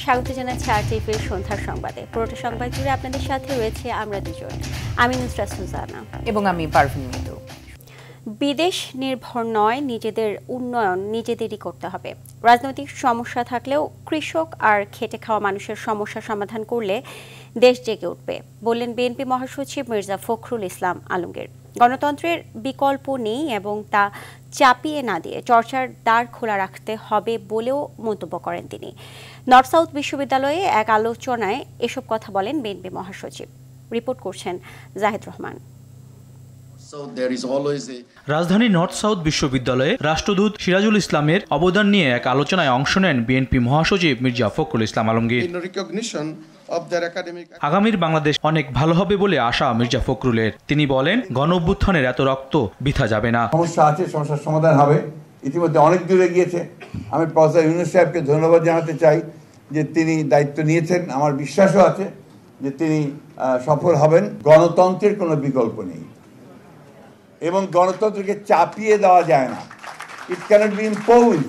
স্বাগত জানাচ্ছি আরটিভির সন্ধ্যার সংবাদে। পুরোটা সংবাদ জুড়ে আপনাদের সাথে রয়েছে আমরা দুজন, আমি নুসরাত সুজানা এবং আমি পারভিন মিতু। বিদেশ নির্ভর নয়, নিজেদের উন্নয়ন নিজেদেরই করতে হবে। রাজনৈতিক সমস্যা থাকলেও কৃষক আর খেটে খাওয়া মানুষের সমস্যা সমাধান করলে দেশ জেগে উঠবে, বললেন বিএনপি মহাসচিব মির্জা ফখরুল ইসলাম আলমগীর। গণতন্ত্রের বিকল্প নেই এবং তা চাপিয়ে না দিয়ে চর্চার দ্বার খোলা রাখতে হবে বলেও মন্তব্য করেন তিনি। নর্থ সাউথ বিশ্ববিদ্যালয়ে এক আলোচনায় এসব কথা বলেন বিএনপি মহাসচিব। রিপোর্ট করছেন জাহিদ রহমান। রাজধানী নর্থ সাউথ বিশ্ববিদ্যালয়ে রাষ্ট্রদূত সিরাজুল ইসলামের অবদান নিয়ে এক আলোচনায় অংশ নেন বিএনপি মহাসচিব মির্জা ফখরুল ইসলাম আলমগীর। আগামীর বাংলাদেশ অনেক ভালো হবে বলে আশা মির্জা ফখরুলের। তিনি বলেন, গণ অভ্যুত্থানের এত রক্ত বৃথা যাবে না। সমস্যা আছে, সমস্যার সমাধান হবে। ইতিমধ্যে অনেক দূরে গিয়েছে। আমি প্রফেসর ইউনূস সাহেবকে ধন্যবাদ জানাতে চাই যে তিনি দায়িত্ব নিয়েছেন। আমার বিশ্বাসও আছে যে তিনি সফল হবেন। গণতন্ত্রের কোনো বিকল্প নেই এবং গণতন্ত্রকে চাপিয়ে দেওয়া যায় না। ইট ক্যানট বি ইম্পোজড।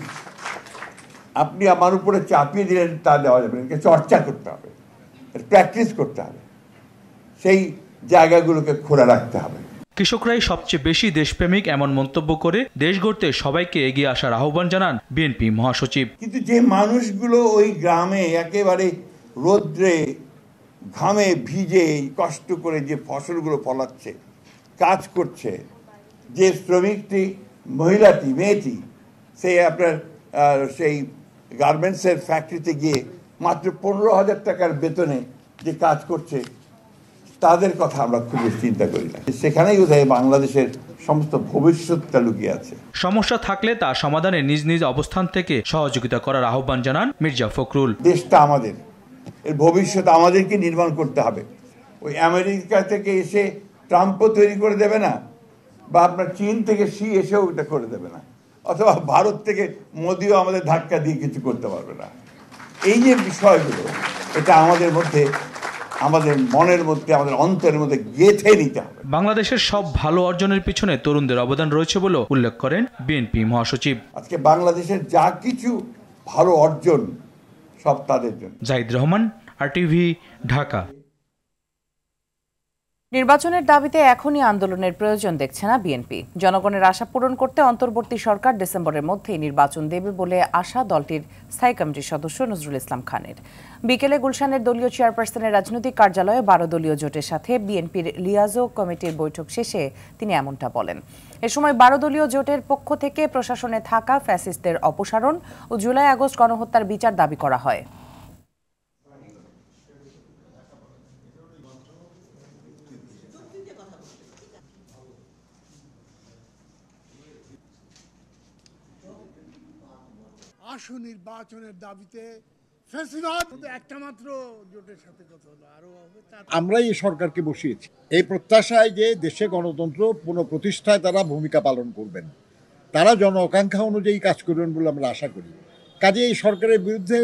আপনি আমার উপরে চাপিয়ে দিলেন তা দেওয়া যাবে না। চর্চা করতে হবে, প্র্যাকটিস করতে হবে, সেই জায়গাগুলোকে খোলা রাখতে হবে। কৃষকরাই সবচেয়ে বেশি দেশপ্রেমিক এমন মন্তব্য করে দেশ গড়তে সবাইকে এগিয়ে আসার আহ্বান জানান বিএনপি মহাসচিব। কিন্তু যে মানুষগুলো ওই গ্রামে একেবারে রোদ্রে ঘামে ভিজে কষ্ট করে যে ফসলগুলো ফলাচ্ছে, কাজ করছে, যে শ্রমিকটি মহিলাটি মেয়েটি সেই আপনার সেই গার্মেন্টসের ফ্যাক্টরিতে গিয়ে মাত্র 15,000 টাকার বেতনে যে কাজ করছে, তাদের কথা আমরা খুব চিন্তা করি না। সেখানেই বোধহয় বাংলাদেশের সমস্ত ভবিষ্যৎটা লুকিয়ে আছে। সমস্যা থাকলে তা সমাধানে নিজ নিজ অবস্থান থেকে সহযোগিতা করার আহ্বান জানান মির্জা ফখরুল। দেশটা আমাদের, এর ভবিষ্যৎ আমাদেরকে নির্মাণ করতে হবে। ওই আমেরিকা থেকে এসে ট্রাম্পও তৈরি করে দেবে না, বা আপনার চীন থেকে শি এসেও এটা করে দেবে না, অথবা ভারত থেকে মোদিও আমাদের ধাক্কা দিয়ে কিছু করতে পারবে না। এই যে বিষয়গুলো, এটা আমাদের মধ্যে, আমাদের মনের মধ্যে, আমাদের অন্তরের মধ্যে গেঁথে নিতে হবে। বাংলাদেশের সব ভালো অর্জনের পিছনে তরুণদের অবদান রয়েছে বলে উল্লেখ করেন বিএনপি মহাসচিব। আজকে বাংলাদেশের যা কিছু ভালো অর্জন সব তাদের জন্য। জাহিদ রহমান, আরটিভি, ঢাকা। নির্বাচনের দাবিতে এখনই আন্দোলনের প্রয়োজন দেখছে না বিএনপি। জনগণের আশা পূরণ করতে অন্তর্বর্তী সরকার ডিসেম্বরের মধ্যেই নির্বাচন দেবে বলে আশা দলটির স্থায়ী কমিটির সদস্য নজরুল ইসলাম খানের। বিকেলে গুলশানের দলীয় চেয়ারপারসনের রাজনৈতিক কার্যালয়ে 12 দলীয় জোটের সাথে বিএনপির লিয়াজো কমিটির বৈঠক শেষে তিনি এমনটা বলেন। এ সময় 12 দলীয় জোটের পক্ষ থেকে প্রশাসনে থাকা ফ্যাসিস্টদের অপসারণ ও জুলাই আগস্ট গণহত্যার বিচার দাবি করা হয়। আসু নির্বাচনের দাবিতে ফ্যাসিবাদ একটা মাত্র জোটের সাথে কথা হলো, আরো হবে। আমরাই এই সরকারকে বসিয়েছি এই প্রত্যাশায় যে দেশে গণতন্ত্র পুনঃপ্রতিষ্ঠায় তারা ভূমিকা পালন করবেন, তারা জন আকাঙ্ক্ষা অনুযায়ী কাজ করবেন বলে আমরা আশা করি। কাজে এই সরকারের বিরুদ্ধে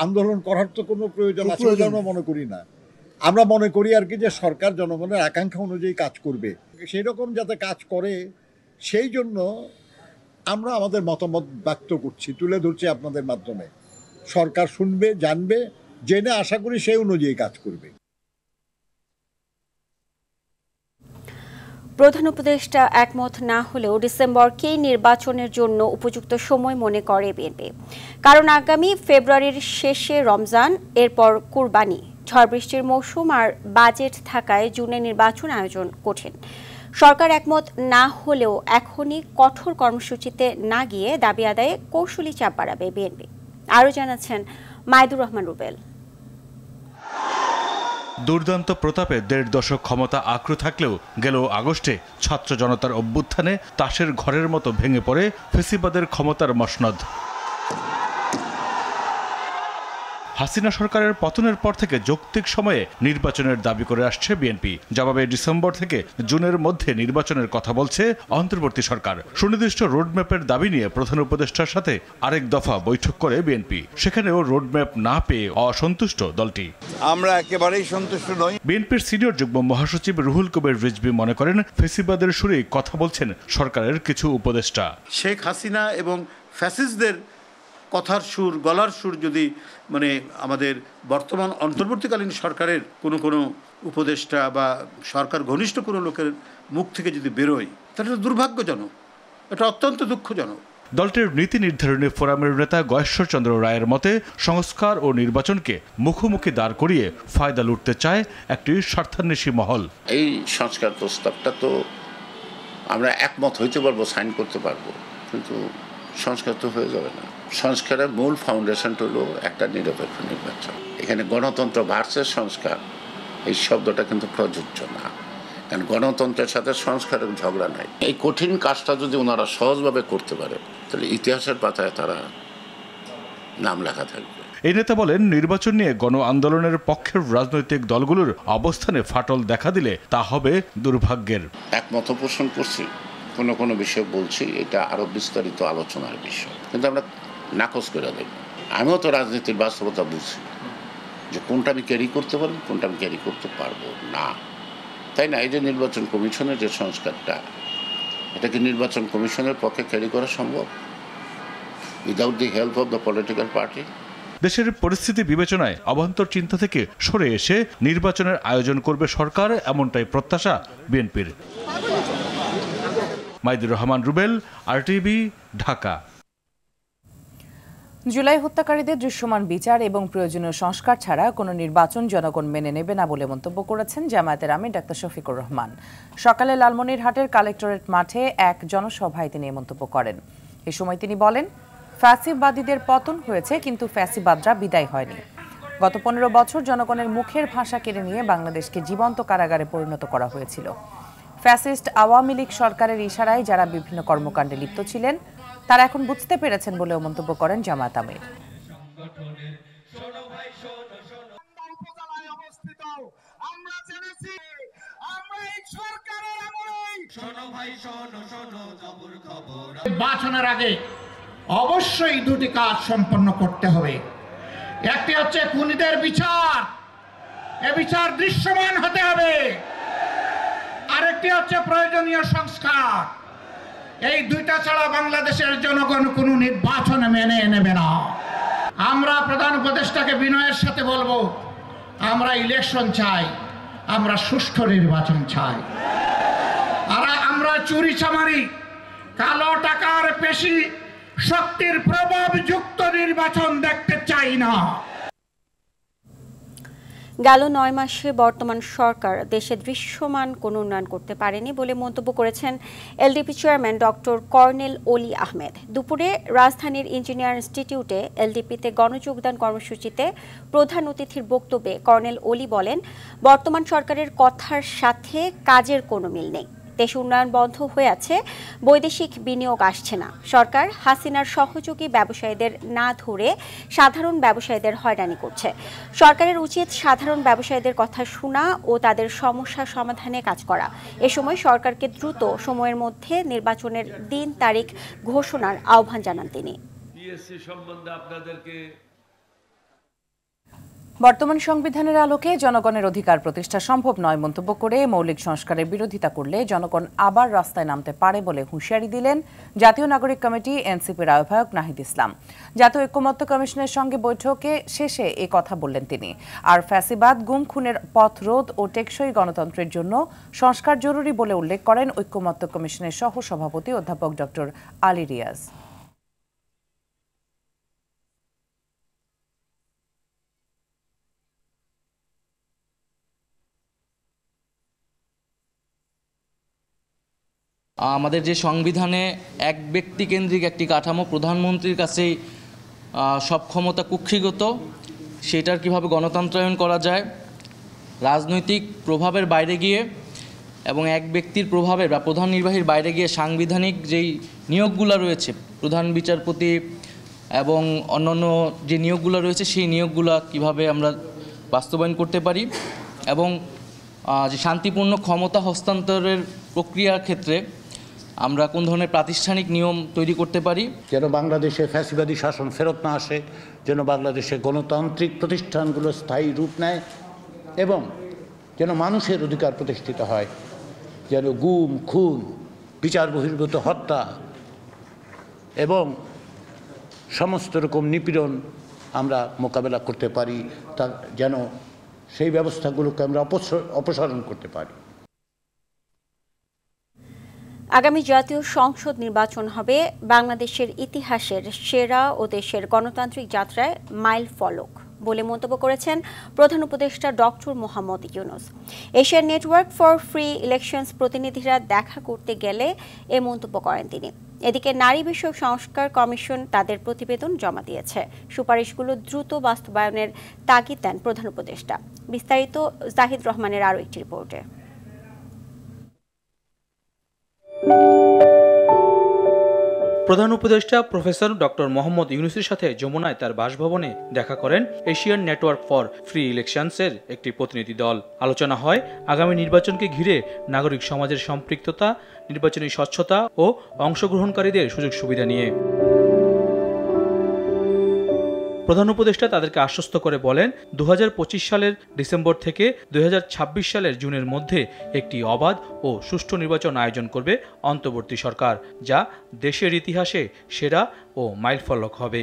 আন্দোলন করার তো কোনো প্রয়োজন আছে বলে আমরা মনে করি না। আমরা মনে করি আর কি যে সরকার জনগণের আকাঙ্ক্ষা অনুযায়ী কাজ করবে, সেই রকম যাতে কাজ করে সেই জন্য আমরা আমাদের মতামত ব্যক্ত করছি, তুলে ধরছি আপনাদের মাধ্যমে। সরকার শুনবে, জানবে, জেনে আশা করি সেই অনুযায়ী কাজ করবে। প্রধান উপদেষ্টা একমত না হলেও ডিসেম্বরকেই নির্বাচনের জন্য উপযুক্ত সময় মনে করে বিএনপি। কারণ আগামী ফেব্রুয়ারির শেষে রমজান, এরপর কুরবানি, ঝড় বৃষ্টির মৌসুম আর বাজেট থাকায় জুনে নির্বাচন আয়োজন কঠিন। সরকার একমত না হলেও এখনই কঠোর কর্মসূচিতে না গিয়ে দাবি আদায়ে কৌশলী চাপ বাড়াবে বিএনপি। আরও জানাচ্ছেন মাইদুর রহমান রুবেল। দুর্দান্ত প্রতাপে 1.5 দশক ক্ষমতা আঁকড়ে থাকলেও গেল আগস্টে ছাত্র জনতার অভ্যুত্থানে তাসের ঘরের মতো ভেঙে পড়ে ফেসিবাদের ক্ষমতার মসনদ। হাসিনা সরকারের পতনের পর থেকে যৌক্তিক সময়ে নির্বাচনের দাবি করে আসছে বিএনপি। জবাবে ডিসেম্বর থেকে জুনের মধ্যে নির্বাচনের কথা বলছে অন্তর্বর্তী সরকার। সুনির্দিষ্ট রোডম্যাপের দাবি নিয়ে প্রধান উপদেষ্টার সাথে আরেক দফা বৈঠক করে বিএনপি। সেখানেও রোডম্যাপ না পেয়ে অসন্তুষ্ট দলটি। আমরা একেবারেই সন্তুষ্ট নই। বিএনপির সিনিয়র যুগ্ম মহাসচিব রুহুল কবির রিজভী মনে করেন, ফেসিবাদের সুরেই কথা বলছেন সরকারের কিছু উপদেষ্টা। শেখ হাসিনা এবং ফ্যাসিস্টদের কথার সুর গলার সুর যদি মানে আমাদের বর্তমান অন্তর্বর্তীকালীন সরকারের কোনো উপদেষ্টা বা সরকার ঘনিষ্ঠ কোনো লোকের মুখ থেকে যদি বেরোয় তাহলে এটা দুর্ভাগ্যজনক, এটা অত্যন্ত দুঃখজনক। দলটির নীতি নির্ধারণী ফোরামের নেতা গয়েশ্বরচন্দ্র রায়ের মতে সংস্কার ও নির্বাচনকে মুখোমুখি দাঁড় করিয়ে ফায়দা লুটতে চায় একটি স্বার্থান্বেষী মহল। এই সংস্কার প্রস্তাবটা তো আমরা একমত হইতে পারবো, সাইন করতে পারবো, কিন্তু সংস্কার তো হয়ে যাবে না। সংস্কারের মূল ফাউন্ডেশনটা হলো একটা নিরপেক্ষ নির্বাচন। এখানে গণতন্ত্র ভার্সেস সংস্কার এই শব্দটা কিন্তু প্রযোজ্য না, কারণ গণতন্ত্রের সাথে সংস্কারের ঝগড়া নাই। এই কঠিন কাজটা যদি ওনারা সহজভাবে করতে পারে তাহলে ইতিহাসের পাতায় তারা নাম লেখা থাকবে। এই নেতা বলেন, নির্বাচন নিয়ে গণ আন্দোলনের পক্ষের রাজনৈতিক দলগুলোর অবস্থানে ফাটল দেখা দিলে তা হবে দুর্ভাগ্যের। একমত পোষণ করছি, কোনো বিষয় বলছি, এটা আরো বিস্তারিত আলোচনার বিষয়, কিন্তু আমরা নাকচ করে দেব। আমিও তো রাজনীতির বাস্তবতা বুঝছি যে কোনটা আমি ক্যারি করতে পারবো, কোনটা আমি ক্যারি করতে পারবো না, তাই না? এই যে নির্বাচন কমিশনের যে সংস্কারটা, এটা কি নির্বাচন কমিশনের পক্ষে ক্যারি করা সম্ভব without the help of the political party? দেশের পরিস্থিতি বিবেচনায় অবান্তর চিন্তা থেকে সরে এসে নির্বাচনের আয়োজন করবে সরকার, এমনটাই প্রত্যাশা বিএনপির। মাইদুর রহমান রুবেল, আরটিভি, ঢাকা। জুলাই হত্যাকারীদের দৃশ্যমান বিচার এবং প্রয়োজনীয় সংস্কার ছাড়া কোনো নির্বাচন জনগণ মেনে নেবে না বলে মন্তব্য করেছেন জামায়াতের আমির ডাক্তার শফিকুর রহমান। সকালে লালমনিরহাটের কালেক্টরেট মাঠে এক জনসভায় তিনি মন্তব্য করেন। এ সময় তিনি বলেন, ফ্যাসিবাদীদের পতন হয়েছে, কিন্তু ফ্যাসিবাদরা বিদায় হয়নি। গত 15 বছর জনগণের মুখের ভাষা কেড়ে নিয়ে বাংলাদেশকে জীবন্ত কারাগারে পরিণত করা হয়েছিল। ফ্যাসিস্ট আওয়ামী লীগ সরকারের ইশারায় যারা বিভিন্ন কর্মকাণ্ডে লিপ্ত ছিলেন তারা এখন বুঝতে পেরেছেন বলেও মন্তব্য করেন জামায়াত আমির। নির্বাচনের আগে অবশ্যই দুটি কাজ সম্পন্ন করতে হবে। একটি হচ্ছে খুনিদের বিচার, এ বিচার দৃশ্যমান হতে হবে। আরেকটি হচ্ছে প্রয়োজনীয় সংস্কার। এই দুইটা ছাড়া বাংলাদেশের জনগণ কোনো নির্বাচন মেনে নেবে না। আমরা প্রধান উপদেষ্টাকে বিনয়ের সাথে বলবো, আমরা ইলেকশন চাই, আমরা সুষ্ঠু নির্বাচন চাই। আর আমরা চুরি চামারি, কালো টাকার পেশি শক্তির প্রভাবযুক্ত নির্বাচন দেখতে চাই না। গেল 9 মাসে বর্তমান সরকার দেশে দৃশ্যমান কোনো উন্নয়ন করতে পারেনি বলে মন্তব্য করেছেন এলডিপি চেয়ারম্যান ডক্টর কর্নেল অলি আহমেদ। দুপুরে রাজধানীর ইঞ্জিনিয়ার ইনস্টিটিউটে এলডিপিতে গণযোগদান কর্মসূচিতে প্রধান অতিথির বক্তব্যে কর্নেল অলি বলেন, বর্তমান সরকারের কথার সাথে কাজের কোনো মিল নেই। দেশে উন্নয়ন বন্ধ হয়ে আছে, বৈদেশিক বিনিয়োগ আসছে না। সরকার হাসিনার সহযোগী ব্যবসায়ীদের না ধরে সাধারণ ব্যবসায়ীদের হয়রানি করছে। সরকারের উচিত সাধারণ ব্যবসায়ীদের কথা শোনা ও তাদের সমস্যা সমাধানে কাজ করা। এ সময় সরকারকে দ্রুত সময়ের মধ্যে নির্বাচনের দিন তারিখ ঘোষণার আহ্বান জানান তিনি। বর্তমান সংবিধানের আলোকে জনগণের অধিকার প্রতিষ্ঠা সম্ভব নয় মন্তব্য করে মৌলিক সংস্কারের বিরোধিতা করলে জনগণ আবার রাস্তায় নামতে পারে বলে হুঁশিয়ারি দিলেন জাতীয় নাগরিক কমিটি এনসিপির আহ্বায়ক নাহিদ ইসলাম। জাতীয় ঐক্যমত্য কমিশনের সঙ্গে বৈঠকে শেষে এ কথা বললেন তিনি। আর ফ্যাসিবাদ, গুম খুনের পথ রোধ ও টেকসই গণতন্ত্রের জন্য সংস্কার জরুরি বলে উল্লেখ করেন ঐক্যমত্য কমিশনের সহ সভাপতি অধ্যাপক ডক্টর আলী রিয়াজ। আমাদের যে সংবিধানে এক ব্যক্তি কেন্দ্রিক একটি কাঠামো, প্রধানমন্ত্রীর কাছেই সব ক্ষমতা কুক্ষিগত, সেটার কিভাবে গণতন্ত্রায়ন করা যায়, রাজনৈতিক প্রভাবের বাইরে গিয়ে এবং এক ব্যক্তির প্রভাবের বা প্রধান নির্বাহীর বাইরে গিয়ে সাংবিধানিক যেই নিয়োগগুলো রয়েছে, প্রধান বিচারপতি এবং অন্যান্য যে নিয়োগগুলো রয়েছে, সেই নিয়োগগুলো কিভাবে আমরা বাস্তবায়ন করতে পারি এবং যে শান্তিপূর্ণ ক্ষমতা হস্তান্তরের প্রক্রিয়ার ক্ষেত্রে আমরা কোন ধরনের প্রাতিষ্ঠানিক নিয়ম তৈরি করতে পারি, যেন বাংলাদেশে ফ্যাসিবাদী শাসন ফেরত না আসে, যেন বাংলাদেশে গণতান্ত্রিক প্রতিষ্ঠানগুলো স্থায়ী রূপ নেয় এবং যেন মানুষের অধিকার প্রতিষ্ঠিত হয়, যেন গুম খুন, বিচার বহির্ভূত হত্যা এবং সমস্ত রকম নিপীড়ন আমরা মোকাবেলা করতে পারি, তা যেন সেই ব্যবস্থাগুলোকে আমরা অপসারণ করতে পারি। আগামী জাতীয় সংসদ নির্বাচন হবে বাংলাদেশের ইতিহাসের সেরা ও দেশের গণতান্ত্রিক যাত্রায় মাইল ফলক বলে মন্তব্য করেছেন প্রধান উপদেষ্টা doctor Mohammad Yunus. Asian network for free elections প্রতিনিধিরা দেখা করতে গেলে এ মন্তব্য করেন তিনি। এদিকে নারী বিষয়ক সংস্কার কমিশন তাদের প্রতিবেদন জমা দিয়েছে। সুপারিশগুলো দ্রুত বাস্তবায়নের তাগিদ দেন প্রধান উপদেষ্টা। বিস্তারিত জাহিদ রহমানের আরও একটি রিপোর্টে। প্রধান উপদেষ্টা প্রফেসর ডক্টর মোহাম্মদ ইউনূসের সাথে যমুনায় তার বাসভবনে দেখা করেন এশিয়ান নেটওয়ার্ক ফর ফ্রি ইলেকশনসের একটি প্রতিনিধি দল। আলোচনা হয় আগামী নির্বাচনকে ঘিরে নাগরিক সমাজের সম্পৃক্ততা, নির্বাচনী স্বচ্ছতা ও অংশগ্রহণকারীদের সুযোগ সুবিধা নিয়ে। প্রধান উপদেষ্টা তাদেরকে আশ্বস্ত করে বলেন 2025 সালের ডিসেম্বর থেকে 2026 সালের জুনের মধ্যে একটি অবাধ ও সুষ্ঠু নির্বাচন আয়োজন করবে অন্তর্বর্তী সরকার, যা দেশের ইতিহাসে সেরা ও মাইলফলক হবে।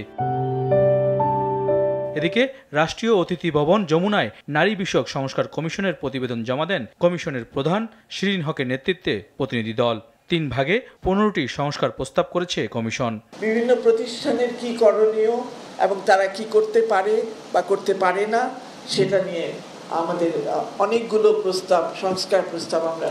এদিকে রাষ্ট্রীয় অতিথি ভবন যমুনায় নারী বিষয়ক সংস্কার কমিশনের প্রতিবেদন জমা দেন কমিশনের প্রধান শিরিন হকের নেতৃত্বে প্রতিনিধি দল। 3 ভাগে 15টি সংস্কার প্রস্তাব করেছে কমিশন। বিভিন্ন প্রতিষ্ঠানের কি করণীয় এবং তারা কি করতে পারে বা করতে পারে না সেটা নিয়ে আমাদের অনেকগুলো সংস্কার প্রস্তাব আমরা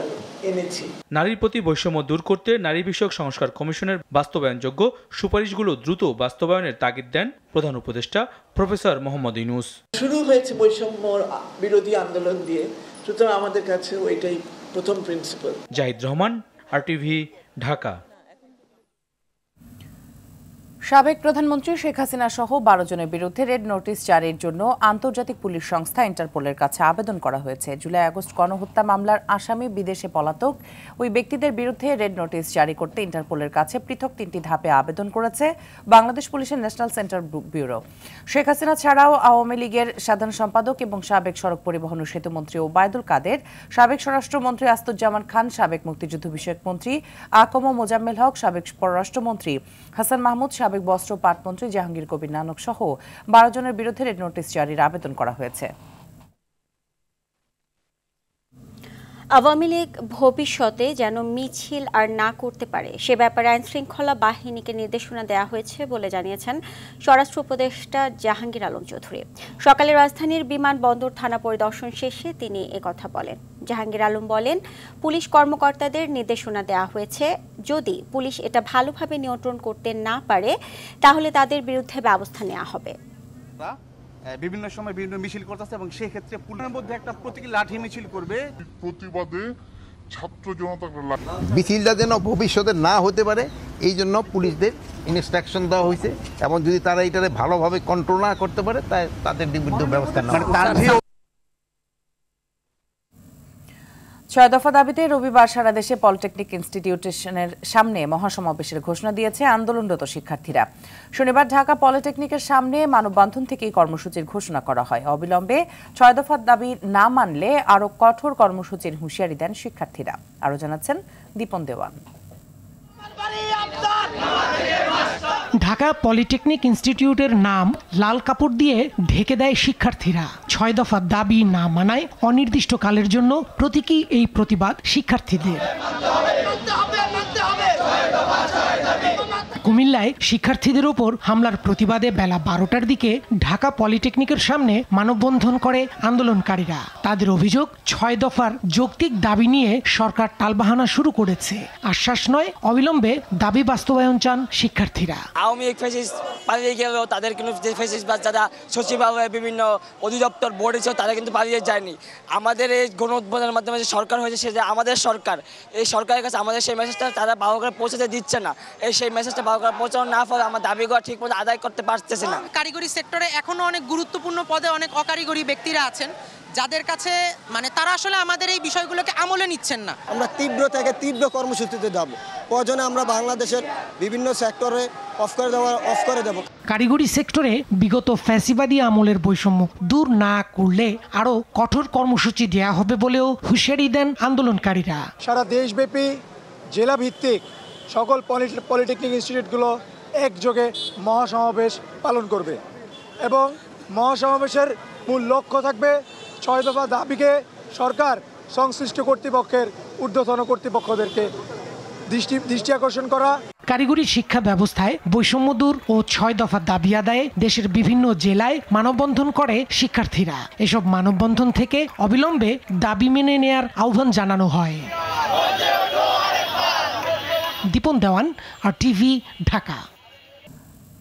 এনেছি। নারীর প্রতি বৈষম্য দূর করতে নারী বিষয়ক সংস্কার কমিশনের বাস্তবায়নযোগ্য সুপারিশগুলো দ্রুত বাস্তবায়নের তাগিদ দেন প্রধান উপদেষ্টা প্রফেসর মোহাম্মদ ইউনূস। শুরু হয়েছে বৈষম্য বিরোধী আন্দোলন দিয়ে, সুতরাং আমাদের কাছে ওইটাই প্রথম প্রিন্সিপাল। জাহিদ রহমান, আরটিভি, ঢাকা। সাবেক প্রধানমন্ত্রী শেখ হাসিনা সহ 12 জনের বিরুদ্ধে রেড নোটিশ জারির জন্য আন্তর্জাতিক পুলিশ সংস্থা ইন্টারপোলের কাছে আবেদন করা হয়েছে। জুলাই-আগস্ট গণহত্যা মামলার আসামি বিদেশে পলাতক ওই ব্যক্তিদের বিরুদ্ধে রেড নোটিশ জারি করতে ইন্টারপোলের কাছে পৃথক 3টি ধাপে আবেদন করেছে বাংলাদেশ পুলিশের national centre bureau. Sheikh Hasina ছাড়াও আওয়ামী লীগের সাধারণ সম্পাদক এবং সাবেক সড়ক পরিবহন ও সেতুমন্ত্রী ওবায়দুল কাদের, সাবেক স্বরাষ্ট্রমন্ত্রী আসাদুজ্জামান খান, সাবেক মুক্তিযুদ্ধ বিষয়ক মন্ত্রী আকম মোজাম্মেল হক, সাবেক পররাষ্ট্রমন্ত্রী হাসান মাহমুদ, সাবেক বস্ত্র পাটমন্ত্রী জাহাঙ্গীর কবির নানক সহ 12 জনের বিরুদ্ধে রেড নোটিশ জারির আবেদন করা হয়েছে। আওয়ামী লীগ ভবিষ্যতে যেন মিছিল আর না করতে পারে সে ব্যাপারে আইনশৃঙ্খলা বাহিনীকে নির্দেশনা দেওয়া হয়েছে বলে জানিয়েছেন স্বরাষ্ট্র উপদেষ্টা জাহাঙ্গীর আলম চৌধুরী। সকালে রাজধানীর বিমানবন্দর থানা পরিদর্শন শেষে তিনি একথা বলেন। জাহাঙ্গীর আলম বলেন, পুলিশ কর্মকর্তাদের নির্দেশনা দেওয়া হয়েছে, যদি পুলিশ এটা ভালোভাবে নিয়ন্ত্রণ করতে না পারে তাহলে তাদের বিরুদ্ধে ব্যবস্থা নেওয়া হবে। বিভিন্ন সময় বিভিন্ন মিছিল করতেছে এবং সেই ক্ষেত্রে পুলিশের মধ্যে একটা প্রতীকী লাঠি মিছিল করবে প্রতিবাদে ছাত্র জনতা মিছিলটা যেন ভবিষ্যতে না হতে পারে এই জন্য পুলিশদের ইনস্ট্রাকশন দেওয়া হয়েছে এবং যদি তারা এটারে ভালোভাবে কন্ট্রোল না করতে পারে তাই তাদের বিরুদ্ধে ব্যবস্থা নেওয়া। 6 দফা দাবিতে রবিবার সারা দেশে পলিটেকনিক ইনস্টিটিউশনের সামনে মহাসমাবেশের ঘোষণা দিয়েছে আন্দোলনরত শিক্ষার্থীরা। শনিবার ঢাকা পলিটেকনিকের সামনে মানববন্ধন থেকে কর্মসূচির ঘোষণা করা হয়। অবিলম্বে 6 দফা দাবি না মানলে আরও কঠোর কর্মসূচির হুঁশিয়ারি দেন শিক্ষার্থীরা। আরও জানাচ্ছেন দীপন দেওয়ান। ঢাকা পলিটেকনিক ইনস্টিটিউটের নাম লাল কাপড় দিয়ে ঢেকে দেয় শিক্ষার্থীরা। 6 দফা দাবি না মানায় অনির্দিষ্টকালের জন্য প্রতীকী এই প্রতিবাদ শিক্ষার্থীদের। কুমিল্লায় শিক্ষার্থীদের উপর হামলার প্রতিবাদে বেলা 12টার দিকে ঢাকা পলিটেকনিকের সামনে মানববন্ধন করে আন্দোলনকারীরা। তাদের অভিযোগ, 6 দফার যৌক্তিক দাবি নিয়ে সরকার টালবাহানা শুরু করেছে। আশ্বাস নয়, অবিলম্বে দাবি বাস্তবায়ন চান শিক্ষার্থীরা। আওয়ামী লীগ ফ্যাসিস্ট পালিয়ে গেলেও তাদের কিন্তু যে ফ্যাসিস্ট বা যারা সচিবালয়ে বিভিন্ন অধিদপ্তর বোর্ডে ছিল তারা কিন্তু পালিয়ে যায়নি। আমাদের এই গণ উদ্বোধনের মাধ্যমে যে সরকার হয়েছে সেটা আমাদের সরকার, এই সরকারের কাছে আমাদের সেই মেসেজটা তারা ভালো করে পৌঁছাতে দিচ্ছে না। সেই মেসেজটা ভালো করে পৌঁছানো না ফলে আমার দাবিগুলো ঠিক মতো আদায় করতে পারতেছে না। কারিগরি সেক্টরে এখনো অনেক গুরুত্বপূর্ণ পদে অনেক অকারিগরি ব্যক্তিরা আছেন যাদের কাছে তারা আসলে আমাদের এই বিষয়গুলোকে আমলে নিচ্ছেন না। আমরা তীব্র থেকে তীব্র কর্মসূচিতে যাব। প্রয়োজনে আমরা বাংলাদেশের বিভিন্ন সেক্টরে অফ করে দেব। কারিগরি সেক্টরে বিগত ফ্যাসিবাদী আমলের বৈষম্য দূর না করলে আরো কঠোর কর্মসূচি দেওয়া হবে বলেও হুঁশিয়ারি দেন আন্দোলনকারীরা। সারা দেশব্যাপী জেলা ভিত্তিক সকল পলিটেকনিক ইনস্টিটিউটগুলো একযোগে মহাসমাবেশ পালন করবে এবং মহাসমাবেশের মূল লক্ষ্য থাকবে 6 দফা দাবিকে সরকার সংশ্লিষ্ট কর্তৃপক্ষের ঊর্ধ্বতন কর্তৃপক্ষদেরকে দৃষ্টি আকর্ষণ করা। কারিগরি শিক্ষা ব্যবস্থায় বৈষম্য দূর ও 6 দফা দাবি আদায়ে দেশের বিভিন্ন জেলায় মানববন্ধন করে শিক্ষার্থীরা। এসব মানববন্ধন থেকে অবিলম্বে দাবি মেনে নেয়ার আহ্বান জানানো হয়। দীপন দেওয়ান, RTV, ঢাকা।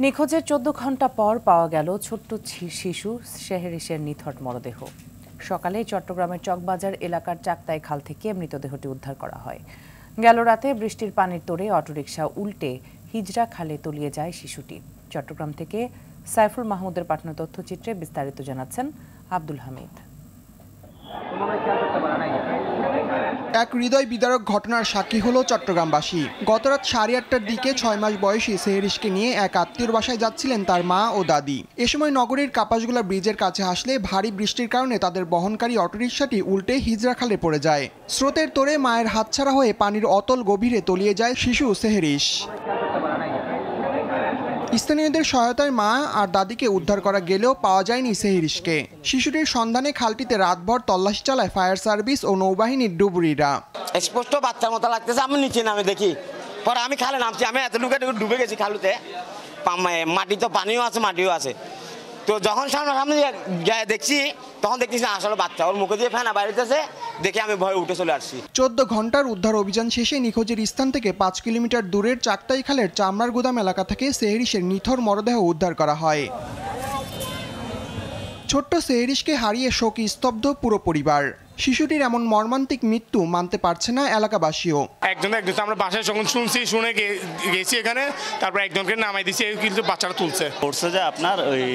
নিখোঁজের 14 ঘন্টা পর পাওয়া গেল ছোট্ট শিশু সেহরিশের নিথর মরদেহ। সকালে চট্টগ্রামের চকবাজার এলাকার চাকতাই খাল থেকে মৃতদেহটি উদ্ধার করা হয়। গেল রাতে বৃষ্টির পানির তোড়ে অটোরিকশা উল্টে হিজরা খালে তলিয়ে যায় শিশুটি। চট্টগ্রাম থেকে সাইফুল মাহমুদের পাঠানো তথ্যচিত্রে বিস্তারিত জানাচ্ছেন আব্দুল হামিদ। এক হৃদয় বিদারক ঘটনার সাক্ষী হলো চট্টগ্রামবাসী। গতরাত 8:30টার দিকে 6 মাস বয়সী সেহরিশকে নিয়ে এক আত্মীয়র বাসায় যাচ্ছিলেন তার মা ও দাদি। এ সময় নগরীর কাপাসগুলা ব্রিজের কাছে আসলে ভারী বৃষ্টির কারণে তাদের বহনকারী অটোরিকশাটি উল্টে হিজরা খালে পড়ে যায়। স্রোতের তোড়ে মায়ের হাতছাড়া হয়ে পানির অতল গভীরে তলিয়ে যায় শিশু সেহরিশ। স্থানীয়দের সহায়তায় মা আর দাদিকে উদ্ধার করা গেলেও পাওয়া যায়নি সেহরিশকে। শিশুটির সন্ধানে খালটিতে রাতভর তল্লাশি চালায় ফায়ার সার্ভিস ও নৌবাহিনীর ডুবুরিরা। স্পষ্ট বাচ্চার মতো লাগতেছে, আমি নিচে নামে দেখি, পরে আমি খালে নামছি, আমি এতটুকু ডুবে গেছি খালুতে। মাটি তো পানিও আছে, মাটিও আছে। তো যখন সামনে দেখছি তখন দেখতেছি আসলে বাচ্চা, ওর মুখে দিয়ে ফেনা বাইরেতেছে, দেখে আমি ভয়ে উঠে চলে আসছি। 14 ঘন্টার উদ্ধার অভিযান শেষে নিখোঁজের স্থান থেকে 5 কিলোমিটার দূরের চাকতাই খালের চামড়ার গুদাম এলাকা থেকে সেহরিশের নিথর মরদেহ উদ্ধার করা হয়। ছোট্ট সেহরিশকে হারিয়ে শোকে স্তব্ধ পুরো পরিবার। শিশুটির এমন মর্মান্তিক মৃত্যু মানতে পারছে না এলাকাবাসীও। একজন আমরা বাসায় যখন শুনছি, শুনে গেছি এখানে, তারপর একজনকে নামাই দিছি, কিন্তু বাচ্চারা তুলছে। পড়ছে যে আপনার ওই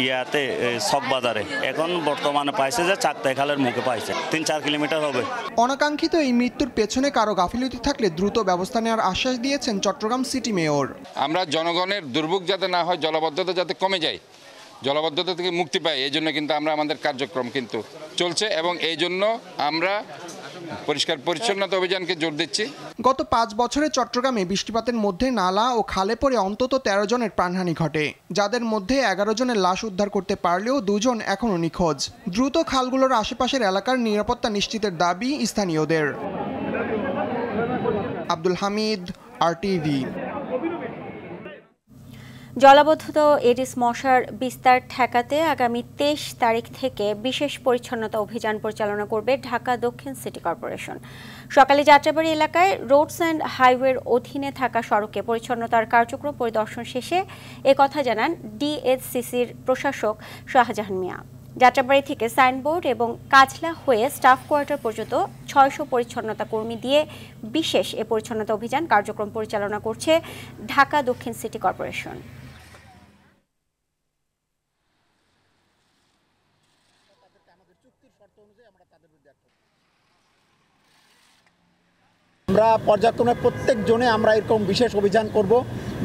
ইয়াতে সব বাজারে, এখন বর্তমানে পাইছে যে চাকতাই খালের মুখে পাইছে, 3-4 কিলোমিটার হবে। অনাকাঙ্ক্ষিত এই মৃত্যুর পেছনে কারো গাফিলতি থাকলে দ্রুত ব্যবস্থা নেওয়ার আশ্বাস দিয়েছেন চট্টগ্রাম সিটি মেয়র। আমরা জনগণের দুর্ভোগ যাতে না হয়, জলাবদ্ধতা যাতে কমে যায়, জলাবদ্ধতা থেকে মুক্তি পাই, এই জন্য কিন্তু আমরা আমাদের কার্যক্রম কিন্তু চলছে এবং এই জন্য আমরা পরিষ্কার পরিচ্ছন্নতা অভিযানকে জোর দিচ্ছি। গত 5 বছরে চট্টগ্রামে বৃষ্টিপাতের মধ্যে নালা ও খালে পড়ে অন্তত 13 জনের প্রাণহানি ঘটে, যাদের মধ্যে 11 জনের লাশ উদ্ধার করতে পারলেও 2 জন এখনও নিখোঁজ। দ্রুত খালগুলোর আশেপাশের এলাকার নিরাপত্তা নিশ্চিতের দাবি স্থানীয়দের। আব্দুল হামিদ, RTV। জলাবদ্ধতা এডিস মশার বিস্তার ঠেকাতে আগামী 23 তারিখ থেকে বিশেষ পরিচ্ছন্নতা অভিযান পরিচালনা করবে ঢাকা দক্ষিণ সিটি কর্পোরেশন। সকালে যাত্রাবাড়ি এলাকায় রোডস অ্যান্ড হাইওয়ের অধীনে থাকা সড়কে পরিচ্ছন্নতার কার্যক্রম পরিদর্শন শেষে একথা জানান DHCCর প্রশাসক শাহজাহান মিয়া। যাত্রাবাড়ি থেকে সাইনবোর্ড এবং কাজলা হয়ে স্টাফ কোয়ার্টার পর্যন্ত 600 পরিচ্ছন্নতা কর্মী দিয়ে বিশেষ এ পরিচ্ছন্নতা অভিযান কার্যক্রম পরিচালনা করছে ঢাকা দক্ষিণ সিটি কর্পোরেশন। আমরা পর্যায়ক্রমে প্রত্যেক জোনে আমরা এরকম বিশেষ অভিযান করব।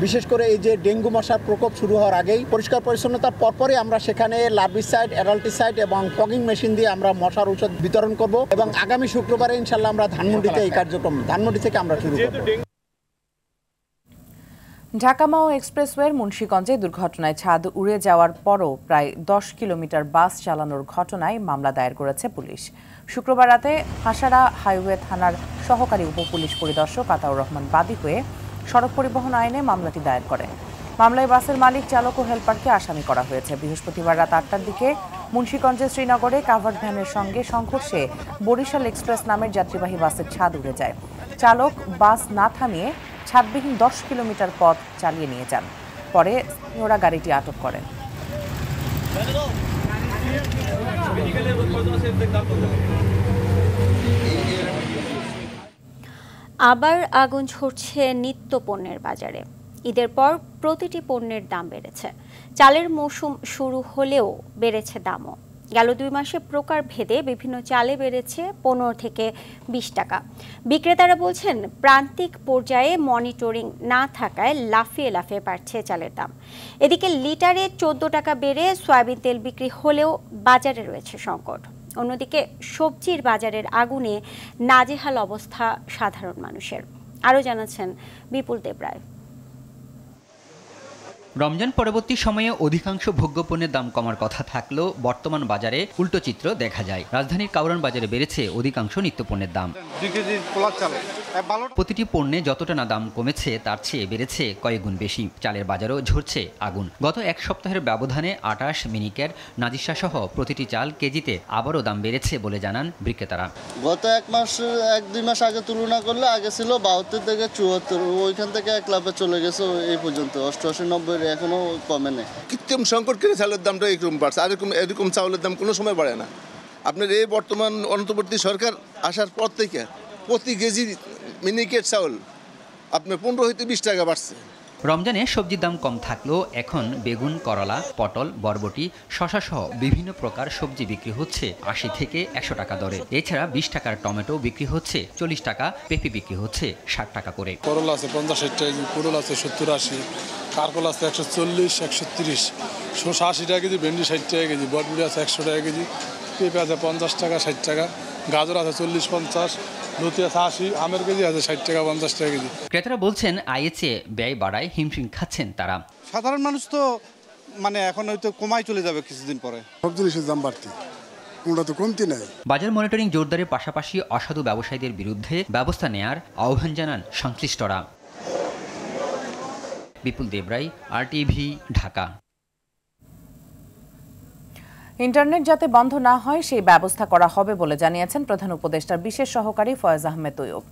বিশেষ করে এই যে ডেঙ্গু মশার প্রকোপ শুরু হওয়ার আগেই পরিষ্কার পরিচ্ছন্নতার পরপরই আমরা সেখানে লার্ভিসাইড, অ্যাডাল্টিসাইড এবং ফগিং মেশিন দিয়ে আমরা মশার ঔষধ বিতরণ করব এবং আগামী শুক্রবারে ইনশাল্লাহ আমরা ধানমন্ডিতে এই কার্যক্রম ধানমন্ডি থেকে আমরা শুরু করব। ঢাকা-মাও এক্সপ্রেসওয়ের মুন্সিগঞ্জে দুর্ঘটনায় ছাদ উড়ে যাওয়ার পরও প্রায় 10 কিলোমিটার বাস চালানোর ঘটনায় মামলা দায়ের করেছে পুলিশ। শুক্রবার রাতে হাসারা হাইওয়ে থানার সহকারী উপপুলিশ পরিদর্শক আতাউর রহমান বাদী হয়ে সড়ক পরিবহন আইনে মামলাটি দায়ের করেন। মামলায় বাসের মালিক, চালক ও হেলপারকে আসামি করা হয়েছে। বৃহস্পতিবার রাত 8টার দিকে মুন্সিগঞ্জের শ্রীনগরে কাভার্ড ভ্যানের সঙ্গে সংঘর্ষে বরিশাল এক্সপ্রেস নামের যাত্রীবাহী বাসের ছাদ উড়ে যায়। চালক বাস না থামিয়ে ছাদবিহীন 10 কিলোমিটার পথ চালিয়ে নিয়ে যান। পরে ওরা গাড়িটি আটক করেন। আবার আগুন ঝরছে নিত্য পণ্যের বাজারে। ঈদের পর প্রতিটি পণ্যের দাম বেড়েছে। চালের মৌসুম শুরু হলেও বেড়েছে দামও। গেল 2 মাসে প্রকার ভেদে বিভিন্ন চালে বেড়েছে 15 থেকে 20 টাকা। বিক্রেতারা বলছেন প্রান্তিক পর্যায়ে মনিটরিং না থাকায় লাফিয়ে লাফিয়ে বাড়ছে চালের দাম। এদিকে লিটারে 14 টাকা বেড়ে সয়াবিন তেল বিক্রি হলেও বাজারে রয়েছে সংকট। অন্যদিকে সবজির বাজারের আগুনে নাজেহাল অবস্থা সাধারণ মানুষের। আরও জানাচ্ছেন বিপুল দেবরায়। রমজান পরবর্তী সময়ে অধিকাংশ ভোগ্যপণ্যের দাম কমার কথা থাকলেও বর্তমান বাজারে উল্টো চিত্র দেখা যায়। রাজধানীর কাউরান বাজারে বেড়েছে অধিকাংশ নিত্যপণ্যের দাম। প্রতিটি পণ্যে যতটা না দাম কমেছে তার চেয়ে বেড়েছে কয়েক গুণ বেশি। চালের বাজারও ঝরছে আগুন। গত এক সপ্তাহের ব্যবধানে 28 মিনিকেট, নাজিরশাহ সহ প্রতিটি চাল কেজিতে আবারও দাম বেড়েছে বলে জানান বিক্রেতারা। গত 1-2 মাস আগে তুলনা করলে আগে ছিল 72 থেকে 74, ওইখান থেকে 1 লাফে চলে গেছে এই পর্যন্ত 88-90, এখনো কমে নেই। কৃত্রিম সংকট করে চালের দামটা এরকম বাড়ছে, আর এরকম চাউলের দাম কোনো সময় বাড়ে না। আপনার এই বর্তমান অন্তর্বর্তী সরকার আসার পর থেকে প্রতি কেজি মিনিকেট চাউল আপনার 15 হইতে 20 টাকা বাড়ছে। রমজানে সবজির দাম কম থাকলেও এখন বেগুন, করলা, পটল, বরবটি, শসা সহ বিভিন্ন প্রকার সবজি বিক্রি হচ্ছে 80 থেকে 100 টাকা দরে। এছাড়া 20 টাকার টমেটো বিক্রি হচ্ছে 40 টাকা, পেঁপে বিক্রি হচ্ছে 60 টাকা করে। করলা আছে 50-60 টাকা কেজি, পটল আছে 70-80, কারকল আছে 140-130, শসা 80 টাকা কেজি, ভেন্ডি 60 টাকা কেজি, বরবটি আছে 100 টাকা কেজি, পেঁপে আছে 50 টাকা 60 টাকা, গাজর আছে 40-50, লতি আছে 80, আমের কেজি আছে 60 টাকা 50 টাকা কেজি। ক্রেতারা বলছেন আয়ের চেয়ে ব্যয় বাড়ায় হিমশিম খাচ্ছেন তারা। সাধারণ মানুষ তো এখন হয়তো কমাই চলে যাবে কিছুদিন পরে। সব জিনিসের দাম বাড়তি, কোনটা তো কমতি নাই। বাজার মনিটরিং জোরদারের পাশাপাশি অসাধু ব্যবসায়ীদের বিরুদ্ধে ব্যবস্থা নেয়ার আহ্বান জানান সংশ্লিষ্টরা। বিপুল দেবরাই, RTV, ঢাকা। ইন্টারনেট যাতে বন্ধ না হয় সেই ব্যবস্থা করা হবে বলে জানিয়েছেন প্রধান উপদেষ্টার বিশেষ সহকারী ফয়েজ আহমেদ তৈয়ব।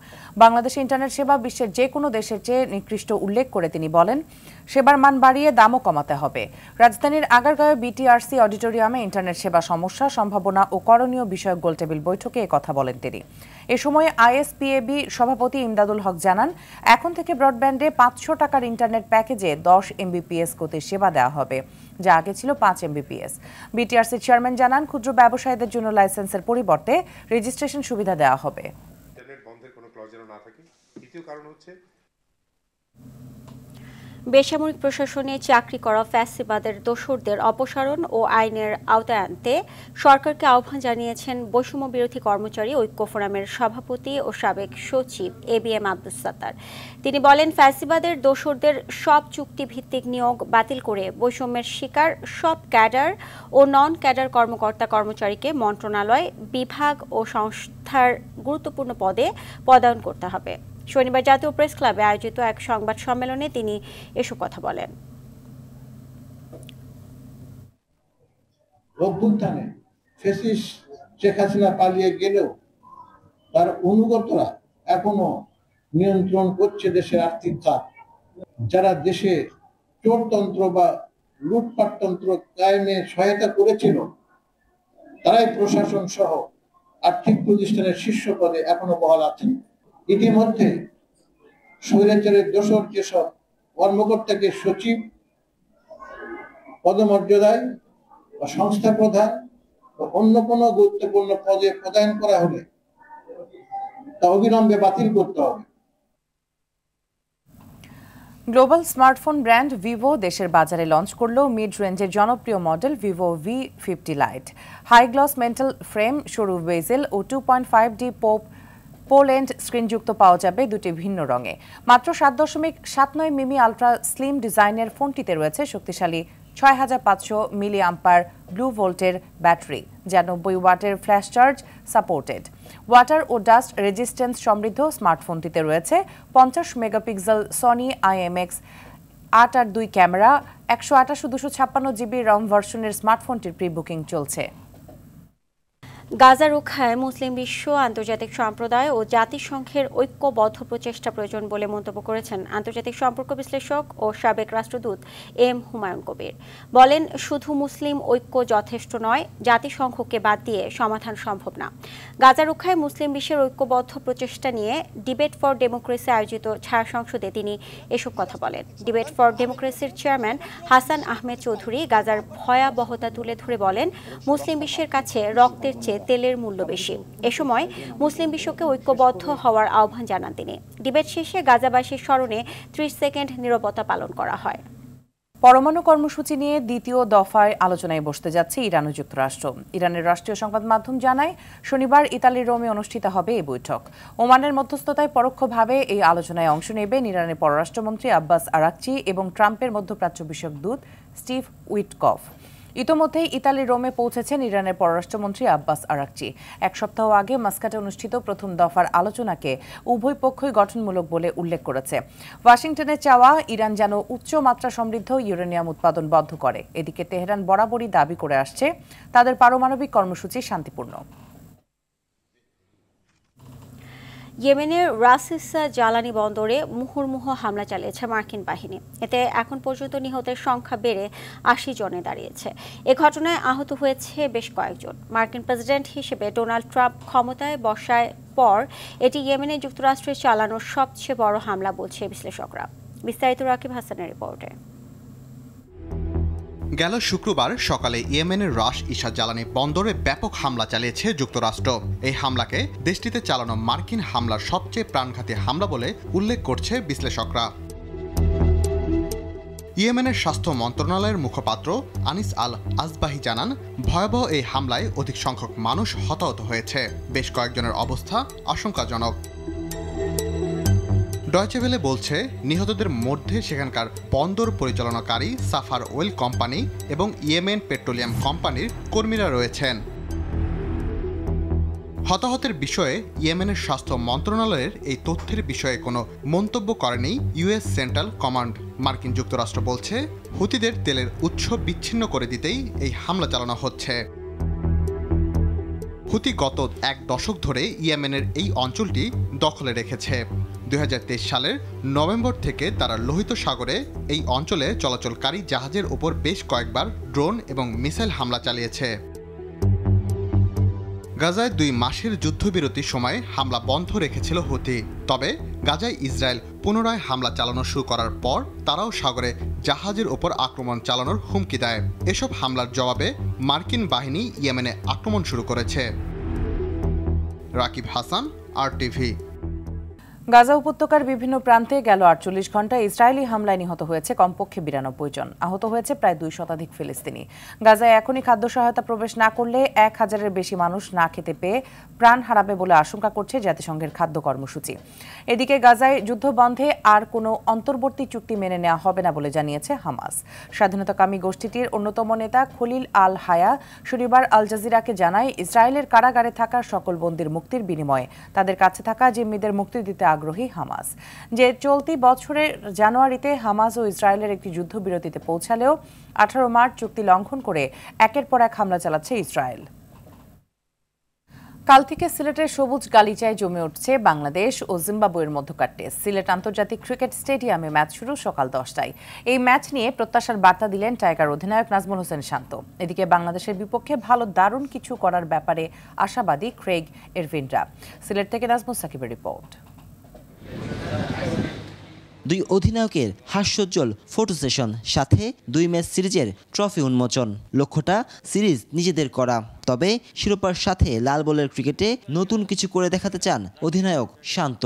বাংলাদেশে ইন্টারনেট সেবা বিশ্বের যে কোনো দেশের চেয়ে নিকৃষ্ট উল্লেখ করে তিনি বলেন, সেবার মান বাড়িয়ে দামও কমাতে হবে। রাজধানীর আগারগাঁও BTRC অডিটোরিয়ামে ইন্টারনেট সেবা সমস্যা, সম্ভাবনা ও করণীয় বিষয়ক গোলটেবিল বৈঠকে একথা বলেন তিনি। এ সময় ISPAB সভাপতি ইমদাদুল হক জানান, এখন থেকে ব্রডব্যান্ডে 500 টাকার ইন্টারনেট প্যাকেজে 10 MBPS গতির সেবা দেওয়া হবে, যা আগে ছিল 5 MBPS। BTRC চেয়ারম্যান জানান, ক্ষুদ্র ব্যবসায়ীদের জন্য লাইসেন্সের পরিবর্তে রেজিস্ট্রেশন সুবিধা দেওয়া হবে। ইন্টারনেট বন্ধের কোনো ক্লজ যেন না থাকে। দ্বিতীয় কারণ হচ্ছে বেসামরিক প্রশাসনে চাকরি করা ফ্যাসিবাদের দোসরদের অপসারণ ও আইনের আওতায় আনতে সরকারকে আহ্বান জানিয়েছেন বৈষম্য বিরোধী কর্মচারী ঐক্য ফোরামের সভাপতি ও সাবেক সচিব ABM আব্দুস সাত্তার। তিনি বলেন, ফ্যাসিবাদের দোসরদের সব চুক্তিভিত্তিক নিয়োগ বাতিল করে বৈষম্যের শিকার সব ক্যাডার ও নন ক্যাডার কর্মকর্তা কর্মচারীকে মন্ত্রণালয়, বিভাগ ও সংস্থার গুরুত্বপূর্ণ পদে পদায়ন করতে হবে। শনিবার জাতীয় প্রেস ক্লাবে আয়োজিত এক সংবাদ সম্মেলনে তিনি এসব কথা বলেন। অভ্যুত্থানে ফ্যাসিস্ট শেখ হাসিনা পালিয়ে গেলেও তার অনুগতরা এখনো নিয়ন্ত্রণ করছে দেশের আর্থিক খাত। যারা দেশে চোরতন্ত্র বা লুটপাটতন্ত্র কায়েমে সহায়তা করেছিল, তারাই প্রশাসন সহ আর্থিক প্রতিষ্ঠানের শীর্ষ পদে এখনো বহাল আছেন। ইতিমধ্যে স্বৈরাচারের দোসর যেসব কর্মকর্তাকে সচিব পদমর্যাদায় বা সংস্থা প্রধান বা অন্য কোনো গুরুত্বপূর্ণ পদে পদায়ন করা হলে তা অবিলম্বে বাতিল করতে হবে। গ্লোবাল স্মার্টফোন ব্র্যান্ড ভিভো দেশের বাজারে লঞ্চ করল মিড রেঞ্জের জনপ্রিয় model Vivo V50 lite. High gloss metal frame, সরু বেজেল ও 2.5D পোল্যান্ড স্ক্রিনযুক্ত পাওয়া যাবে দুটি ভিন্ন রঙে। মাত্র 7.79 মিমি আলট্রা স্লিম ডিজাইনের ফোনটিতে রয়েছে শক্তিশালী 6500 মিলিঅ্যাম্পার ব্লু ভোল্টের ব্যাটারি, যা 90 ওয়াটের ফ্ল্যাশ চার্জ সাপোর্টেড। ওয়াটার ও ডাস্ট রেজিস্ট্যান্স সমৃদ্ধ স্মার্টফোনটিতে রয়েছে 50 megapixel Sony IMX 8/2 camera. 128-256 GB রম ভার্সনের স্মার্টফোনটির প্রি বুকিং চলছে। গাজা রক্ষায় মুসলিম বিশ্ব, আন্তর্জাতিক সম্প্রদায় ও জাতিসংঘের ঐক্যবদ্ধ প্রচেষ্টা প্রয়োজন বলে মন্তব্য করেছেন আন্তর্জাতিক সম্পর্ক বিশ্লেষক ও সাবেক রাষ্ট্রদূত M হুমায়ুন কবির। বলেন, শুধু মুসলিম ঐক্য যথেষ্ট নয়, জাতিসংঘকে বাদ দিয়ে সমাধান সম্ভব না। গাজা রক্ষায় মুসলিম বিশ্বের ঐক্যবদ্ধ প্রচেষ্টা নিয়ে ডিবেট ফর ডেমোক্রেসি আয়োজিত ছায়া সংসদে তিনি এসব কথা বলেন। ডিবেট ফর ডেমোক্রেসির চেয়ারম্যান হাসান আহমেদ চৌধুরী গাজার ভয়াবহতা তুলে ধরে বলেন, মুসলিম বিশ্বের কাছে রক্তের চেয়ে তেলের মূল্য বেশি। এ সময় মুসলিম বিশ্বকে ঐক্যবদ্ধ হওয়ার আহ্বান জানান তিনি। ডিবেট শেষে গাজাবাসীর স্মরণে 30 সেকেন্ড নীরবতা পালন করা হয়। পরমাণু কর্মসূচি নিয়ে দ্বিতীয় দফায় আলোচনায় বসতে যাচ্ছে ইরান ও যুক্তরাষ্ট্র। ইরানের রাষ্ট্রীয় সংবাদ মাধ্যম জানায় শনিবার ইতালির রোমে অনুষ্ঠিত হবে এই বৈঠক। ওমানের মধ্যস্থতায় পরোক্ষভাবে এই আলোচনায় অংশ নেবেন ইরানের পররাষ্ট্রমন্ত্রী আব্বাস আরাকচি এবং ট্রাম্পের মধ্যপ্রাচ্য বিষয়ক দূত স্টিভ উইটকফ। ইতোমধ্যেই ইতালির রোমে পৌঁছেছেন ইরানের পররাষ্ট্রমন্ত্রী আব্বাস আরাকচি। এক সপ্তাহ আগে মাস্কাটে অনুষ্ঠিত প্রথম দফার আলোচনাকে উভয় পক্ষই গঠনমূলক বলে উল্লেখ করেছে। ওয়াশিংটনের চাওয়া ইরান যেন উচ্চ মাত্রা সমৃদ্ধ ইউরেনিয়াম উৎপাদন বন্ধ করে। এদিকে তেহরান বরাবরই দাবি করে আসছে তাদের পারমাণবিক কর্মসূচি শান্তিপূর্ণ। ইয়েমেনের রাস ইসা জ্বালানি বন্দরে মুহুর্মুহু হামলা চালিয়েছে মার্কিন বাহিনী। এতে এখন পর্যন্ত নিহতের সংখ্যা বেড়ে ৮০ জনে দাঁড়িয়েছে। এ ঘটনায় আহত হয়েছে বেশ কয়েকজন। মার্কিন প্রেসিডেন্ট হিসেবে ডোনাল্ড ট্রাম্প ক্ষমতায় বসার পর এটি ইয়েমেনে যুক্তরাষ্ট্রের চালানো সবচেয়ে বড় হামলা বলছে বিশ্লেষকরা। বিস্তারিত রাকিব হাসানের রিপোর্টে। গেল শুক্রবার সকালে ইয়েমেনের রাস ইসা জ্বালানি বন্দরে ব্যাপক হামলা চালিয়েছে যুক্তরাষ্ট্র। এই হামলাকে দেশটিতে চালানো মার্কিন হামলার সবচেয়ে প্রাণঘাতী হামলা বলে উল্লেখ করছে বিশ্লেষকরা। ইয়েমেনের স্বাস্থ্য মন্ত্রণালয়ের মুখপাত্র আনিস আল আসবাহি জানান, ভয়াবহ এই হামলায় অধিক সংখ্যক মানুষ হতাহত হয়েছে। বেশ কয়েকজনের অবস্থা আশঙ্কাজনক। ডয়চে ভেলে বলছে, নিহতদের মধ্যে সেখানকার বন্দর পরিচালনাকারী সাফার ওয়েল কোম্পানি এবং ইয়েমেন পেট্রোলিয়াম কোম্পানির কর্মীরা রয়েছেন। হতাহতের বিষয়ে ইয়েমেনের স্বাস্থ্য মন্ত্রণালয়ের এই তথ্যের বিষয়ে কোনো মন্তব্য করেনি ইউএস সেন্ট্রাল কমান্ড। মার্কিন যুক্তরাষ্ট্র বলছে, হুতিদের তেলের উৎস বিচ্ছিন্ন করে দিতেই এই হামলা চালানো হচ্ছে। হুতি গত এক দশক ধরে ইয়েমেনের এই অঞ্চলটি দখলে রেখেছে। 2023 সালের নভেম্বর থেকে তারা লোহিত সাগরে এই অঞ্চলে চলাচলকারী জাহাজের ওপর বেশ কয়েকবার ড্রোন এবং মিসাইল হামলা চালিয়েছে। গাজায় 2 মাসের যুদ্ধবিরতির সময় হামলা বন্ধ রেখেছিল হুতি। তবে গাজায় ইসরায়েল পুনরায় হামলা চালানো শুরু করার পর তারাও সাগরে জাহাজের ওপর আক্রমণ চালানোর হুমকি দেয়। এসব হামলার জবাবে মার্কিন বাহিনী ইয়েমেনে আক্রমণ শুরু করেছে। রাকিব হাসান, RTV। গাজা উপত্যকার বিভিন্ন প্রান্তে গেল 48 ঘণ্টায় ইসরায়েলি হামলায় নিহত হয়েছে কমপক্ষে 92 জন। আহত হয়েছে প্রায় 2 শতাধিক ফিলিস্তিনি। গাজায় এখনই খাদ্য সহায়তা প্রবেশ না করলে 1000-এর বেশি মানুষ না খেতে পেয়ে প্রাণ হারাবে বলে আশঙ্কা করছে জাতিসংঘের খাদ্য কর্মসূচি। এদিকে গাজায় যুদ্ধ বন্ধে আর কোনো অন্তর্বর্তী চুক্তি মেনে নেওয়া হবে না বলে জানিয়েছে হামাস। স্বাধীনতাকামী গোষ্ঠীটির অন্যতম নেতা খলিল আল হায়া শনিবার আল জাজিরাকে জানায়, ইসরায়েলের কারাগারে থাকা সকল বন্দীর মুক্তির বিনিময়ে তাদের কাছে থাকা জিম্মিদের মুক্তি দিতে আগ্রহী হামাস। যে চলতি বছরের জানুয়ারিতে হামাস ও ইসরায়েলের একটি যুদ্ধবিরতিতে পৌঁছালেও 18 মার্চ চুক্তি লঙ্ঘন করে একের পর এক হামলা চালাচ্ছে ইসরায়েল। কাল থেকে সিলেটের সবুজ গালিচায় জমে উঠছে বাংলাদেশ ও জিম্বাবুয়ের মধ্যকার টেস্ট। সিলেট আন্তর্জাতিক ক্রিকেট স্টেডিয়ামে ম্যাচ শুরু সকাল 10টায়। এই ম্যাচ নিয়ে প্রত্যাশার বার্তা দিলেন টাইগার অধিনায়ক নাজমুল হোসেন শান্ত। এদিকে বাংলাদেশের বিপক্ষে ভালো দারুণ কিছু করার ব্যাপারে আশাবাদী ক্রেগ এরভিনরা। সিলেট থেকে নাজমুল সাকিবের রিপোর্ট। 2 অধিনায়কের হাস্যোজ্জ্বল ফটো সেশন, সাথে 2 ম্যাচ সিরিজের ট্রফি উন্মোচন। লক্ষ্যটা সিরিজ নিজেদের করা। তবে শিরোপার সাথে লাল বলের ক্রিকেটে নতুন কিছু করে দেখাতে চান অধিনায়ক শান্ত।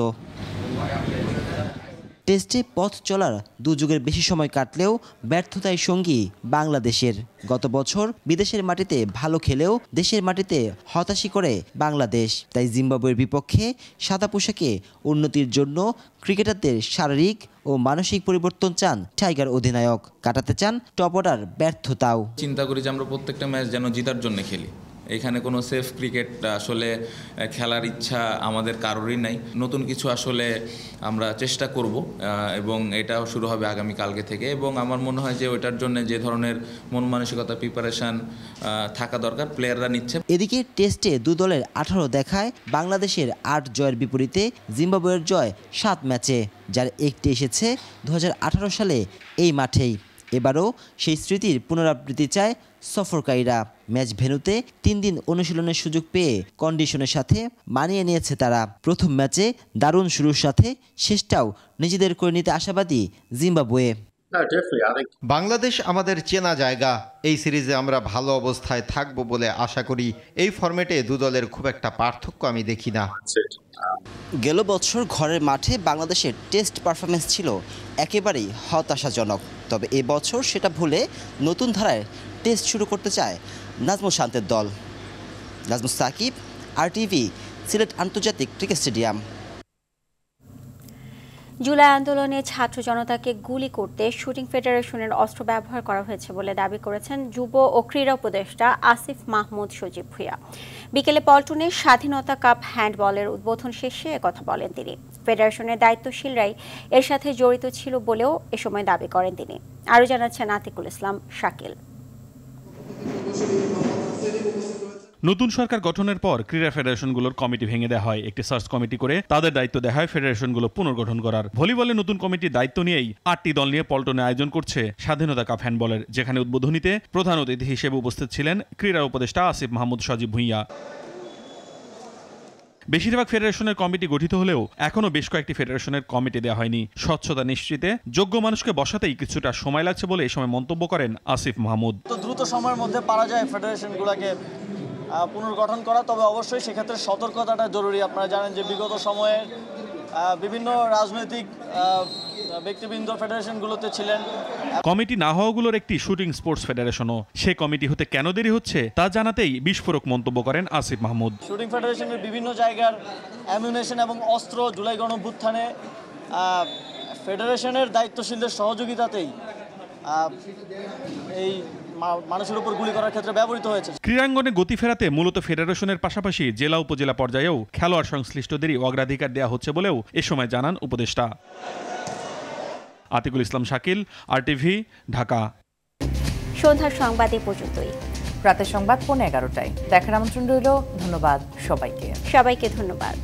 টেস্টে পথ চলার 2 যুগের বেশি সময় কাটলেও ব্যর্থতায় সঙ্গী বাংলাদেশের। গত বছর বিদেশের মাটিতে ভালো খেলেও দেশের মাটিতে হতাশি করে বাংলাদেশ। তাই জিম্বাবুয়ের বিপক্ষে সাদা পোশাকে উন্নতির জন্য ক্রিকেটারদের শারীরিক ও মানসিক পরিবর্তন চান টাইগার অধিনায়ক। কাটাতে চান টপ অর্ডার ব্যর্থতাও। চিন্তা করি যে আমরা প্রত্যেকটা ম্যাচ যেন জেতার জন্য খেলি। এখানে কোনো সেফ ক্রিকেট আসলে খেলার ইচ্ছা আমাদের কারোরই নাই। নতুন কিছু আসলে আমরা চেষ্টা করব এবং এটাও শুরু হবে আগামী কালকে থেকে। এবং আমার মনে হয় যে ওইটার জন্য যে ধরনের মন মানসিকতা প্রিপারেশন থাকা দরকার প্লেয়াররা নিচ্ছে। এদিকে টেস্টে 2 দলের 18 দেখায় বাংলাদেশের 8 জয়ের বিপরীতে জিম্বাবুয়ের জয় 7 ম্যাচে, যার একটি এসেছে 2018 সালে এই মাঠেই। এবারও সেই স্মৃতির পুনরাবৃত্তি চায় সফরকারীরা। ম্যাচ ভেন্যুতে 3 দিন অনুশীলনের সুযোগ পেয়ে কন্ডিশনের সাথে মানিয়ে নিয়েছে তারা। প্রথম ম্যাচে দারুণ শুরুর সাথে শেষটাও নিজেদের করে নিতে আশাবাদী জিম্বাবুয়ে। বাংলাদেশ আমাদের চেনা জায়গা। এই সিরিজে আমরা ভালো অবস্থায় থাকব বলে আশা করি। এই ফরম্যাটে দু দলের খুব একটা পার্থক্য আমি দেখি না। গেল বছর ঘরের মাঠে বাংলাদেশের টেস্ট পারফরমেন্স ছিল একেবারেই হতাশাজনক। তবে এবছর সেটা ভুলে নতুন ধারায় টেস্ট শুরু করতে চায় নাজমুল শান্তের দল। নাজমুল সাকিব, RTV, সিলেট আন্তর্জাতিক ক্রিকেট স্টেডিয়াম। জুলাই আন্দোলনে ছাত্র জনতাকে গুলি করতে শুটিং ফেডারেশনের অস্ত্র ব্যবহার করা হয়েছে বলে দাবি করেছেন যুব ও ক্রীড়া উপদেষ্টা আসিফ মাহমুদ সজীব ভুঁইয়া। বিকেলে পল্টনে স্বাধীনতা কাপ হ্যান্ডবলের উদ্বোধন শেষে একথা বলেন তিনি। ফেডারেশনের দায়িত্বশীলরাই এর সাথে জড়িত ছিল বলেও এ সময় দাবি করেন তিনি। আরও জানাচ্ছেন আতিকুল ইসলাম শাকিল। নতুন সরকার গঠনের পর ক্রীড়া ফেডারেশনগুলোর কমিটি ভেঙে দেওয়া হয়। একটি সার্চ কমিটি করে তাদের দায়িত্ব দেওয়া হয় ফেডারেশনগুলো পুনর্গঠন করার। ভলিবলে নতুন কমিটির দায়িত্ব নিয়েই 8টি দল নিয়ে পল্টনে আয়োজন করছে স্বাধীনতা কাপ হ্যান্ডবলের, যেখানে উদ্বোধনীতে প্রধান অতিথি হিসেবে উপস্থিত ছিলেন ক্রীড়া উপদেষ্টা আসিফ মাহমুদ সজীব ভুঁইয়া। বেশিরভাগ ফেডারেশনের কমিটি গঠিত হলেও এখনো বেশ কয়েকটি ফেডারেশনের কমিটি দেওয়া হয়নি। স্বচ্ছতা নিশ্চিতে যোগ্য মানুষকে বসাতেই কিছুটা সময় লাগছে বলে এই সময় মন্তব্য করেন আসিফ মাহমুদ। তো দ্রুত সময়ের মধ্যে পারা যায় ফেডারেশনগুলোকে পুনর্গঠন করা, তবে অবশ্যই সেক্ষেত্রে সতর্কতাটা জরুরি। আপনারা জানেন যে বিগত সময়ে বিভিন্ন রাজনৈতিক ব্যক্তিবৃন্দ ফেডারেশনগুলোতে ছিলেন। কমিটি না হওয়াগুলোর একটি শুটিং স্পোর্টস ফেডারেশনও। সে কমিটি হতে কেন দেরি হচ্ছে তা জানাতেই বিস্ফোরক মন্তব্য করেন আসিফ মাহমুদ। শুটিং ফেডারেশনের বিভিন্ন জায়গার অ্যামিউনেশন এবং অস্ত্র জুলাই গণঅভ্যুত্থানে ফেডারেশনের দায়িত্বশীলদের সহযোগিতাতেই এই মানুষের উপর গুলি করার ক্ষেত্রে ব্যবহৃত হয়েছে। ক্রীড়াঙ্গনে গতি ফেরাতে মূলত ফেডারেশনের পাশাপাশি জেলা উপজেলা পর্যায়েও খেলোয়াড় সংশ্লিষ্টদেরই অগ্রাধিকার দেওয়া হচ্ছে বলেও এ সময় জানান উপদেষ্টা। আতিকুল ইসলাম শাকিল, RTV, ঢাকা। সন্ধ্যার সংবাদ এ পর্যন্তই। রাতের সংবাদ 11:15টায় দেখার আমন্ত্রণ রইল। ধন্যবাদ সবাইকে। সবাইকে ধন্যবাদ।